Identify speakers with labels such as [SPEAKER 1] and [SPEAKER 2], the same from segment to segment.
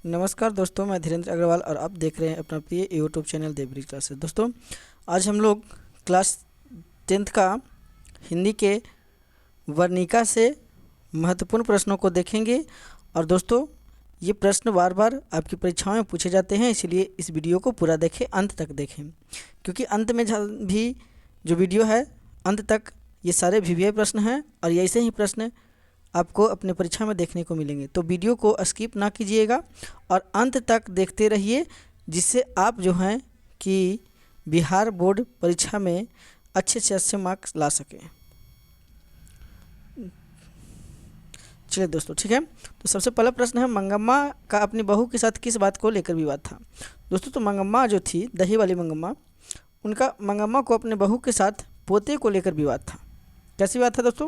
[SPEAKER 1] नमस्कार दोस्तों, मैं धीरेन्द्र अग्रवाल और आप देख रहे हैं अपना प्रिय यूट्यूब चैनल देवरी क्लासेस। दोस्तों, आज हम लोग क्लास 10th का हिंदी के वर्णिका से महत्वपूर्ण प्रश्नों को देखेंगे। और दोस्तों, ये प्रश्न बार बार आपकी परीक्षाओं में पूछे जाते हैं, इसलिए इस वीडियो को पूरा देखें, अंत तक देखें, क्योंकि अंत में भी जो वीडियो है अंत तक ये सारे VVI प्रश्न हैं और ऐसे ही प्रश्न आपको अपने परीक्षा में देखने को मिलेंगे। तो वीडियो को स्किप ना कीजिएगा और अंत तक देखते रहिए, जिससे आप जो हैं कि बिहार बोर्ड परीक्षा में अच्छे से अच्छे मार्क्स ला सकें। चलिए दोस्तों, ठीक है। तो सबसे पहला प्रश्न है, मंगम्मा का अपनी बहू के साथ किस बात को लेकर विवाद था। दोस्तों, तो मंगम्मा जो थी, दही वाली मंगम्मा, उनका मंगम्मा को अपने बहू के साथ पोते को लेकर विवाद था। कैसी बात है दोस्तों?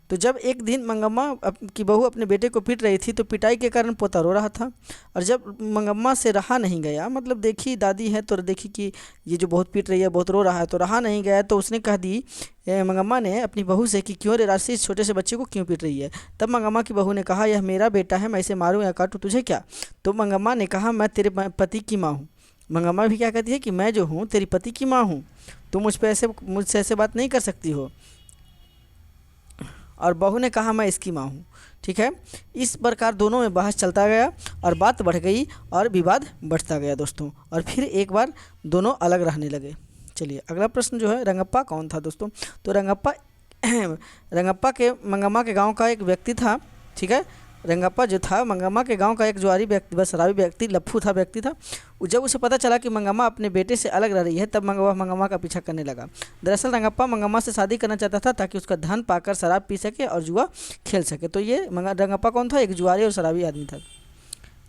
[SPEAKER 1] तो जब एक दिन मंगम्मा की बहू अपने बेटे को पीट रही थी, तो पिटाई के कारण पोता रो रहा था। और जब मंगम्मा से रहा नहीं गया, मतलब देखी दादी है तो देखी कि ये जो बहुत पीट रही है, बहुत रो रहा है, तो रहा नहीं गया, तो उसने कह दी मंगम्मा ने अपनी बहू से कि क्यों रे राशि, इस छोटे से बच्चे को क्यों पीट रही है। तब मंगम्मा की बहू ने कहा, यह मेरा बेटा है, मैं इसे मारूँ या काटूँ, तुझे क्या। तो मंगम्मा ने कहा, मैं तेरे पति की माँ हूँ। मंगम्मा भी क्या कहती है कि मैं जो हूँ तेरी पति की माँ हूँ, तुम मुझसे ऐसे बात नहीं कर सकती हो। और बहू ने कहा, मैं इसकी माँ हूँ। ठीक है, इस प्रकार दोनों में बहस चलता गया और बात बढ़ गई और विवाद बढ़ता गया दोस्तों। और फिर एक बार दोनों अलग रहने लगे। चलिए, अगला प्रश्न जो है, रंगप्पा कौन था दोस्तों। तो रंगप्पा के मंगम्मा के गांव का एक व्यक्ति था। ठीक है, रंगप्पा जो था मंगम्मा के गांव का एक जुआरी व्यक्ति, बस शराबी व्यक्ति, लफ्फू था व्यक्ति था। जब उसे पता चला कि मंगम्मा अपने बेटे से अलग रह रही है, तब वह मंगम्मा का पीछा करने लगा। दरअसल रंगप्पा मंगम्मा से शादी करना चाहता था ताकि उसका धन पाकर शराब पी सके और जुआ खेल सके। तो ये रंगप्पा कौन था? एक जुआरी और शराबी आदमी था।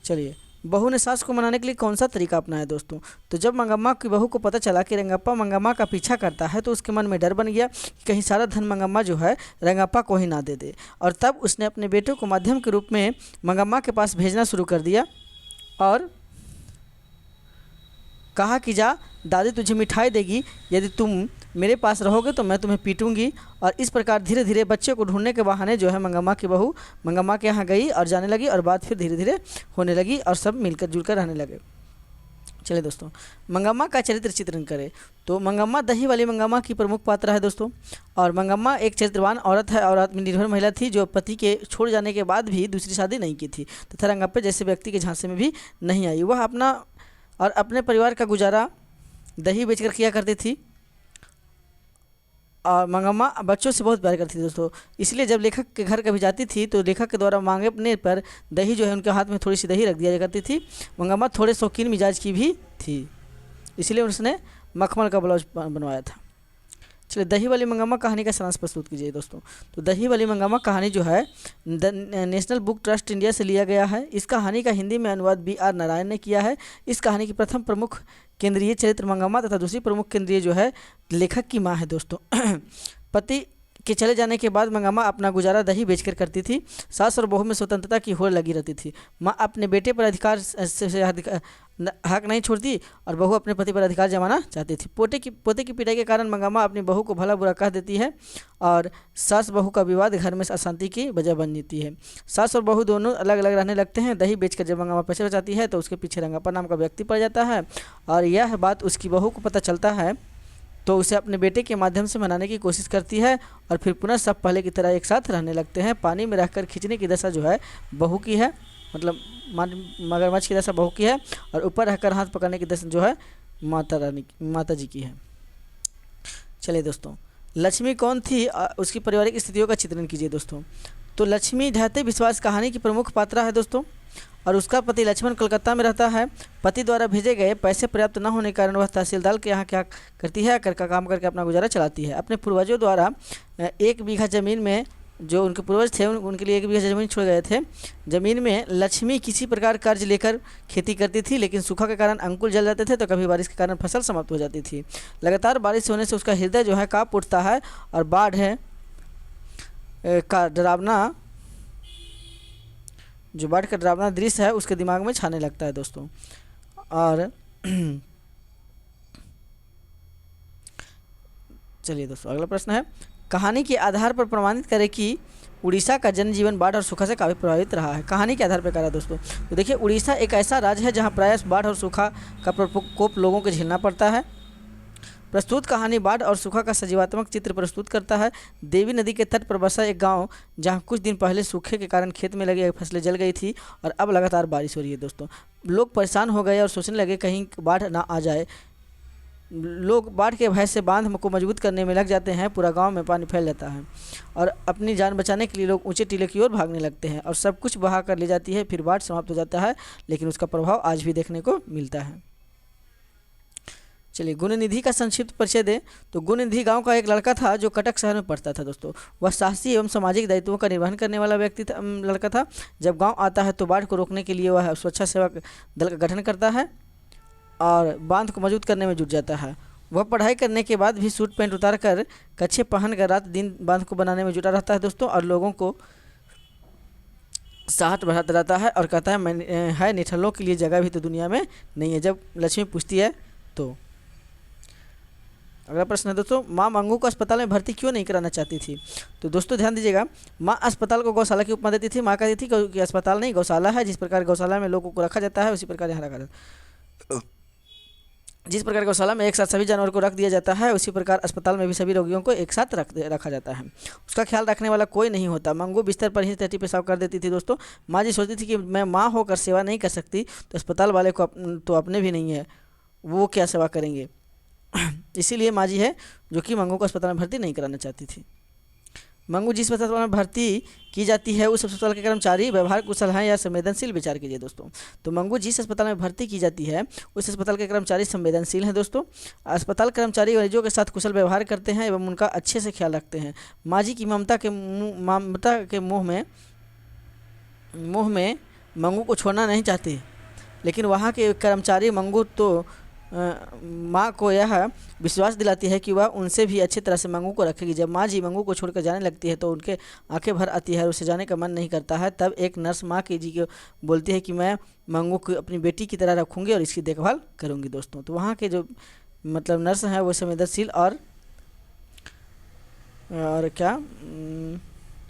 [SPEAKER 1] चलिए, बहू ने सास को मनाने के लिए कौन सा तरीका अपनाया दोस्तों। तो जब मंगम्मा की बहू को पता चला कि रंगप्पा मंगम्मा का पीछा करता है, तो उसके मन में डर बन गया कि कहीं सारा धन मंगम्मा जो है रंगप्पा को ही ना दे दे। और तब उसने अपने बेटे को माध्यम के रूप में मंगम्मा के पास भेजना शुरू कर दिया और कहा कि जा, दादी तुझे मिठाई देगी, यदि तुम मेरे पास रहोगे तो मैं तुम्हें पीटूंगी। और इस प्रकार धीरे धीरे बच्चे को ढूंढने के बहाने जो है मंगम्मा की बहू मंगम्मा के यहाँ गई और जाने लगी, और बात फिर धीरे धीरे होने लगी और सब मिलकर जुलकर रहने लगे। चलिए दोस्तों, मंगम्मा का चरित्र चित्रण करें। तो मंगम्मा दही वाली मंगम्मा की प्रमुख पात्र है दोस्तों। और मंगम्मा एक चरित्रवान औरत है और आत्मनिर्भर महिला थी, जो पति के छोड़ जाने के बाद भी दूसरी शादी नहीं की थी तथा रंगप्पा जैसे व्यक्ति के झांसे में भी नहीं आई। वह अपने परिवार का गुजारा दही बेचकर किया करती थी। और मंगम्मा बच्चों से बहुत प्यार करती थी दोस्तों, इसलिए जब लेखक के घर कभी जाती थी तो लेखक के द्वारा मांगने पर दही जो है उनके हाथ में थोड़ी सी दही रख दिया करती थी। मंगम्मा थोड़े शौकीन मिजाज की भी थी, इसलिए उसने मखमल का ब्लाउज बनवाया था। चलिए, दही वाली मंगम्मा कहानी का सारांश प्रस्तुत कीजिए दोस्तों। तो दही वाली मंगम्मा कहानी जो है नेशनल बुक ट्रस्ट इंडिया से लिया गया है। इस कहानी का हिंदी में अनुवाद BR नारायण ने किया है। इस कहानी की प्रथम प्रमुख केंद्रीय चरित्र मंगम्मा तथा दूसरी प्रमुख केंद्रीय जो है लेखक की माँ है दोस्तों। पति के चले जाने के बाद मंगम्मा अपना गुजारा दही बेचकर करती थी। सास और बहू में स्वतंत्रता की होड़ लगी रहती थी। माँ अपने बेटे पर हक नहीं छोड़ती और बहू अपने पति पर अधिकार जमाना चाहती थी। पोते की पिटाई के कारण मंगम्मा अपनी बहू को भला बुरा कह देती है और सास बहू का विवाद घर में अशांति की वजह बन जाती है। सास और बहू दोनों अलग अलग रहने लगते हैं। दही बेचकर जब मंगम्मा पैसे बचाती है तो उसके पीछे रंगप्पा नाम का व्यक्ति पड़ जाता है, और यह बात उसकी बहू को पता चलता है तो उसे अपने बेटे के माध्यम से मनाने की कोशिश करती है और फिर पुनः सब पहले की तरह एक साथ रहने लगते हैं। पानी में रहकर खींचने की दशा जो है बहू की है, मतलब मगरमच्छ की दशा बहू की है, और ऊपर रहकर हाथ पकड़ने की दशा जो है माता जी की है। चलिए दोस्तों, लक्ष्मी कौन थी, उसकी पारिवारिक स्थितियों का चित्रण कीजिए दोस्तों। तो लक्ष्मी धैर्य विश्वास कहानी की प्रमुख पात्रा है दोस्तों, और उसका पति लक्ष्मण कलकत्ता में रहता है। पति द्वारा भेजे गए पैसे पर्याप्त न होने के कारण वह तहसीलदार के यहाँ क्या करती है, काम करके अपना गुजारा चलाती है। अपने पूर्वजों द्वारा 1 बीघा ज़मीन में, जो उनके पूर्वज थे उनके लिए 1 बीघा ज़मीन छोड़ गए थे, ज़मीन में लक्ष्मी किसी प्रकार कर्ज लेकर खेती करती थी, लेकिन सूखा के कारण अंकुर जल जाते थे तो कभी बारिश के कारण फसल समाप्त हो जाती थी। लगातार बारिश होने से उसका हृदय जो है काँप उठता है और बाढ़ का डरावना दृश्य है उसके दिमाग में छाने लगता है दोस्तों। और चलिए दोस्तों, अगला प्रश्न है, कहानी के आधार पर प्रमाणित करें कि उड़ीसा का जनजीवन बाढ़ और सूखा से काफ़ी प्रभावित रहा है। कहानी के आधार पर कहा दोस्तों, तो देखिए उड़ीसा एक ऐसा राज्य है जहाँ प्रायः बाढ़ और सूखा का प्रकोप लोगों को झेलना पड़ता है। प्रस्तुत कहानी बाढ़ और सूखा का सजीवात्मक चित्र प्रस्तुत करता है। देवी नदी के तट पर बसा एक गांव जहां कुछ दिन पहले सूखे के कारण खेत में लगी फसलें जल गई थी और अब लगातार बारिश हो रही है दोस्तों। लोग परेशान हो गए और सोचने लगे कहीं बाढ़ ना आ जाए। लोग बाढ़ के भय से बांध को मजबूत करने में लग जाते हैं। पूरा गांव में पानी फैल जाता है और अपनी जान बचाने के लिए लोग ऊंचे टीले की ओर भागने लगते हैं और सब कुछ बहा कर ले जाती है। फिर बाढ़ समाप्त हो जाता है, लेकिन उसका प्रभाव आज भी देखने को मिलता है। चलिए गुणनिधि का संक्षिप्त परिचय दें तो गुणनिधि गांव का एक लड़का था जो कटक शहर में पढ़ता था दोस्तों। वह साहसी एवं सामाजिक दायित्वों का निर्वहन करने वाला लड़का था। जब गांव आता है तो बाढ़ को रोकने के लिए वह स्वच्छता सेवा दल का गठन करता है और बांध को मजबूत करने में जुट जाता है। वह पढ़ाई करने के बाद भी सूट पैंट उतार कर कच्छे पहन कर रात दिन बांध को बनाने में जुटा रहता है दोस्तों और लोगों को साहस बढ़ाता रहता है और कहता है मैं है निठल्लों के लिए जगह भी तो दुनिया में नहीं है। जब लक्ष्मी पूछती है तो अगला प्रश्न है दोस्तों, माँ मंगू को अस्पताल में भर्ती क्यों नहीं कराना चाहती थी? तो दोस्तों ध्यान दीजिएगा, माँ अस्पताल को गौशाला की उपमा देती थी। माँ कहती थी कि अस्पताल नहीं गौशाला है। जिस प्रकार गौशाला में लोगों को रखा जाता है उसी प्रकार यहाँ रखा जाता है। जिस प्रकार गौशाला में एक साथ सभी जानवर को रख दिया जाता है उसी प्रकार अस्पताल में भी सभी रोगियों को एक साथ रखा जाता है। उसका ख्याल रखने वाला कोई नहीं होता। मंगू बिस्तर पर ही टट्टी पेशाब कर देती थी दोस्तों। माँ जी सोचती थी कि मैं माँ होकर सेवा नहीं कर सकती तो अस्पताल वाले को तो अपने भी नहीं है, वो क्या सेवा करेंगे। इसीलिए माँ जी है जो कि मंगू को अस्पताल में भर्ती नहीं कराना चाहती थी। मंगू जिस अस्पताल में भर्ती की जाती है उस अस्पताल के कर्मचारी व्यवहार कुशल हैं या संवेदनशील, विचार कीजिए दोस्तों। तो मंगू जिस अस्पताल में भर्ती की जाती है उस अस्पताल के कर्मचारी संवेदनशील हैं दोस्तों। अस्पताल कर्मचारी मरीजों के साथ कुशल व्यवहार करते हैं एवं उनका अच्छे से ख्याल रखते हैं। माँ जी की ममता के मोह में मंगू को छोड़ना नहीं चाहते, लेकिन वहाँ के कर्मचारी मंगू तो माँ को यह विश्वास दिलाती है कि वह उनसे भी अच्छी तरह से मंगू को रखेगी। जब माँ जी मंगू को छोड़कर जाने लगती है तो उनके आंखें भर आती है और उसे जाने का मन नहीं करता है। तब एक नर्स माँ की जी को बोलती है कि मैं मंगू को अपनी बेटी की तरह रखूँगी और इसकी देखभाल करूँगी दोस्तों। तो वहाँ के जो मतलब नर्स हैं वो संवेदनशील और क्या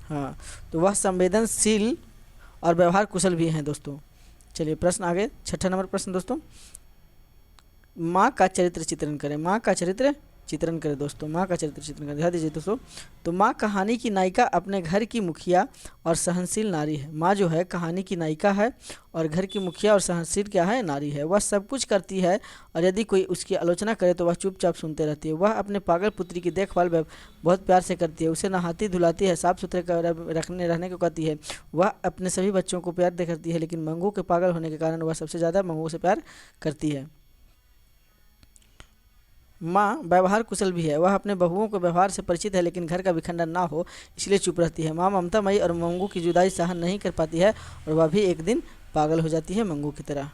[SPEAKER 1] हाँ, तो वह संवेदनशील और व्यवहार कुशल भी हैं दोस्तों। चलिए प्रश्न आगे, 6ठा नंबर प्रश्न दोस्तों, माँ का चरित्र चित्रण करें। माँ का चरित्र चित्रण करें दोस्तों। माँ का चरित्र चित्रण करें, ध्यान दीजिए दोस्तों। तो माँ कहानी की नायिका अपने घर की मुखिया और सहनशील नारी है। माँ जो है कहानी की नायिका है और घर की मुखिया और सहनशील क्या है, नारी है। वह सब कुछ करती है और यदि कोई उसकी आलोचना करे तो वह चुपचाप सुनते रहती है। वह अपने पागल पुत्री की देखभाल बहुत प्यार से करती है, उसे नहाती धुलाती है, साफ सुथरे रहने को कहती है। वह अपने सभी बच्चों को प्यार करती है, लेकिन मंगू के पागल होने के कारण वह सबसे ज़्यादा मंगू से प्यार करती है। माँ व्यवहार कुशल भी है। वह अपने बहुओं को व्यवहार से परिचित है, लेकिन घर का विखंडन ना हो इसलिए चुप रहती है। माँ ममतामयी और मंगू की जुदाई सहन नहीं कर पाती है और वह भी एक दिन पागल हो जाती है मंगू की तरह।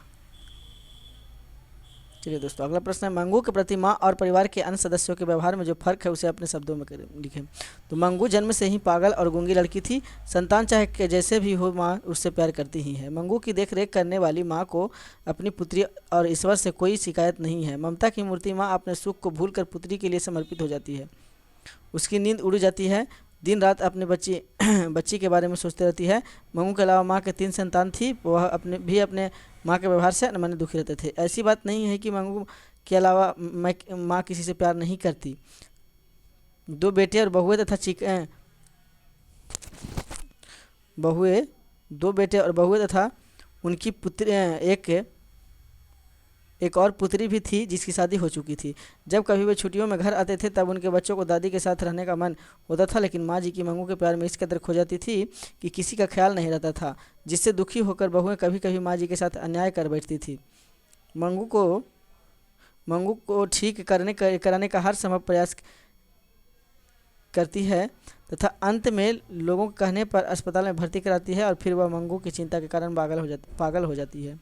[SPEAKER 1] चलिए दोस्तों अगला प्रश्न है, मंगू के प्रति माँ और परिवार के अन्य सदस्यों के व्यवहार में जो फर्क है उसे अपने शब्दों में लिखें। तो मंगू जन्म से ही पागल और गूंगी लड़की थी। संतान चाहे जैसे भी हो माँ उससे प्यार करती ही है। मंगू की देखरेख करने वाली माँ को अपनी पुत्री और ईश्वर से कोई शिकायत नहीं है। ममता की मूर्ति माँ अपने सुख को भूलकर पुत्री के लिए समर्पित हो जाती है। उसकी नींद उड़ जाती है, दिन रात अपने बच्ची के बारे में सोचती रहती है। मंगू के अलावा माँ के 3 संतान थी, वह अपने माँ के व्यवहार से अनमने दुखी रहते थे। ऐसी बात नहीं है कि मंगू के अलावा माँ किसी से प्यार नहीं करती। 2 बेटे और बहुएं तथा 2 बेटे और बहुएं तथा उनकी पुत्री एक और पुत्री भी थी जिसकी शादी हो चुकी थी। जब कभी वे छुट्टियों में घर आते थे तब उनके बच्चों को दादी के साथ रहने का मन होता था, लेकिन माँ जी की मंगू के प्यार में इस कदर खो जाती थी कि किसी का ख्याल नहीं रहता था, जिससे दुखी होकर बहुएं कभी कभी माँ जी के साथ अन्याय कर बैठती थी। मंगू को ठीक कराने का हर संभव प्रयास करती है तथा अंत में लोगों के कहने पर अस्पताल में भर्ती कराती है और फिर वह मंगू की चिंता के कारण पागल हो जाती है।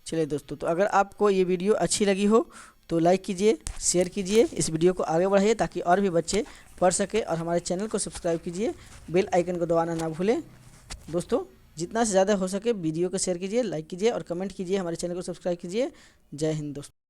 [SPEAKER 1] चलिए दोस्तों, तो अगर आपको ये वीडियो अच्छी लगी हो तो लाइक कीजिए, शेयर कीजिए, इस वीडियो को आगे बढ़ाइए ताकि और भी बच्चे पढ़ सके, और हमारे चैनल को सब्सक्राइब कीजिए, बेल आइकन को दबाना ना भूलें। दोस्तों जितना से ज़्यादा हो सके वीडियो को शेयर कीजिए, लाइक कीजिए और कमेंट कीजिए, हमारे चैनल को सब्सक्राइब कीजिए। जय हिंद दोस्तों।